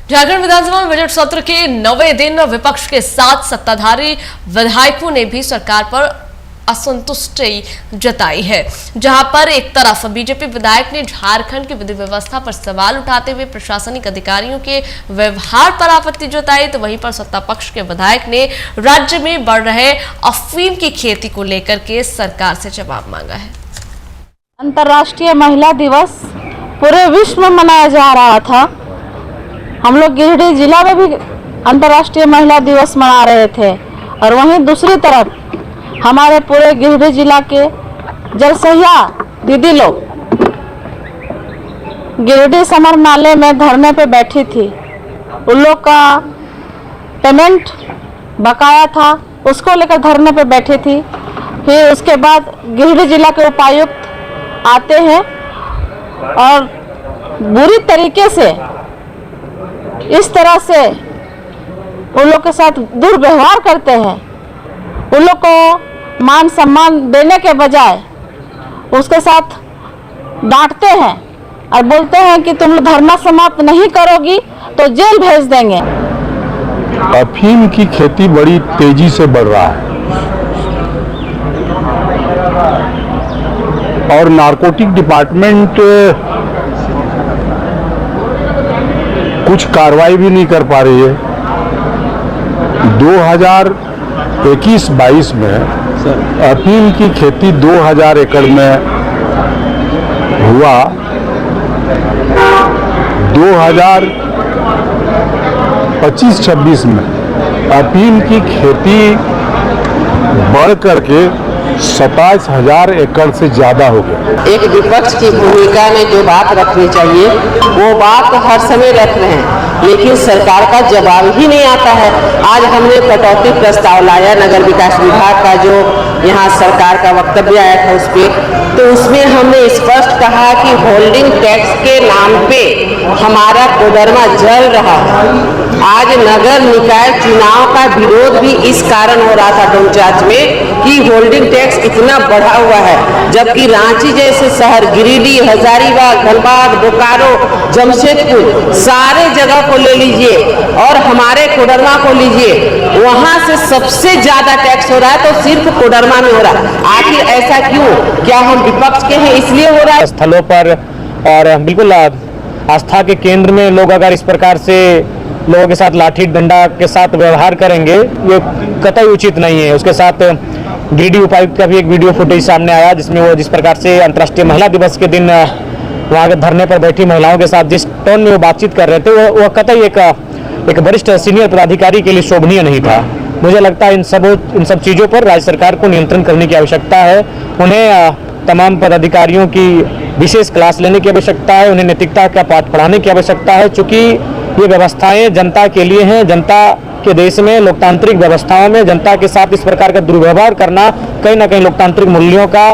झारखंड विधानसभा में बजट सत्र के 9वें दिन विपक्ष के साथ सत्ताधारी विधायकों ने भी सरकार पर असंतुष्टि जताई है। जहां पर एक तरफ बीजेपी विधायक ने झारखंड की विधि व्यवस्था पर सवाल उठाते हुए प्रशासनिक अधिकारियों के व्यवहार पर आपत्ति जताई, तो वहीं पर सत्ता पक्ष के विधायक ने राज्य में बढ़ रहे अफीम की खेती को लेकर के सरकार से जवाब मांगा है। अंतर्राष्ट्रीय महिला दिवस पूरे विश्व में मनाया जा रहा था। हम लोग गिरिडीह जिला में भी अंतर्राष्ट्रीय महिला दिवस मना रहे थे और वहीं दूसरी तरफ हमारे पूरे गिरिडीह जिला के जलसहिया दीदी लोग गिरिडीह समर नाले में धरने पे बैठी थी। उन लोग का पेमेंट बकाया था, उसको लेकर धरने पे बैठी थी। फिर उसके बाद गिरिडीह जिला के उपायुक्त आते हैं और बुरी तरीके से इस तरह से उन लोग के साथ दुर्व्यवहार करते हैं। उन लोग को मान सम्मान देने के बजाय उसके साथ डांटते हैं और बोलते हैं कि तुम धरना समाप्त नहीं करोगी तो जेल भेज देंगे। अफीम की खेती बड़ी तेजी से बढ़ रहा है और नारकोटिक डिपार्टमेंट कुछ कार्रवाई भी नहीं कर पा रही है। 2021-22 में अफीम की खेती 2000 एकड़ में हुआ। 2025-26 में अफीम की खेती बढ़ करके 27,000 एकड़ से ज्यादा हो गया। एक विपक्ष की भूमिका में जो बात रखनी चाहिए वो बात हर समय रख रहे हैं, लेकिन सरकार का जवाब ही नहीं आता है। आज हमने कटौती प्रस्ताव लाया नगर विकास विभाग का, जो यहाँ सरकार का वक्तव्य आया था उस पर, तो उसमें हमने स्पष्ट कहा कि होल्डिंग टैक्स के नाम पे हमारा कोडरमा जल रहा है। आज नगर निकाय चुनाव का विरोध भी इस कारण हो रहा था पंचायत में कि होल्डिंग टैक्स इतना बढ़ा हुआ है, जबकि रांची जैसे शहर, गिरिडीह, हजारीबाग, धनबाद, बोकारो, जमशेदपुर, सारे जगह को ले लीजिए और हमारे कोडरमा को लीजिए, वहां से सबसे ज्यादा टैक्स हो रहा है, तो सिर्फ कोडरमा में हो रहा है। आखिर ऐसा क्यों? क्या हम विपक्ष के हैं इसलिए हो रहा है? स्थलों पर और बिल्कुल आस्था के केंद्र में लोग अगर इस प्रकार से लोगों के साथ लाठी डंडा के साथ व्यवहार करेंगे, ये कतई उचित नहीं है। उसके साथ गिरिडीह उपायुक्त का भी एक वीडियो फुटेज सामने आया, जिसमें वो जिस प्रकार से अंतर्राष्ट्रीय महिला दिवस के दिन वहाँ के धरने पर बैठी महिलाओं के साथ जिस टोन में वो बातचीत कर रहे थे, वो कतई एक वरिष्ठ सीनियर पदाधिकारी के लिए शोभनीय नहीं था। मुझे लगता है इन सब चीज़ों पर राज्य सरकार को नियंत्रण करने की आवश्यकता है। उन्हें तमाम पदाधिकारियों की विशेष क्लास लेने की आवश्यकता है, उन्हें नैतिकता का पाठ पढ़ाने की आवश्यकता है, चूँकि ये व्यवस्थाएं जनता के लिए हैं। जनता के देश में लोकतांत्रिक व्यवस्थाओं में जनता के साथ इस प्रकार का दुर्व्यवहार करना कहीं ना कहीं लोकतांत्रिक मूल्यों का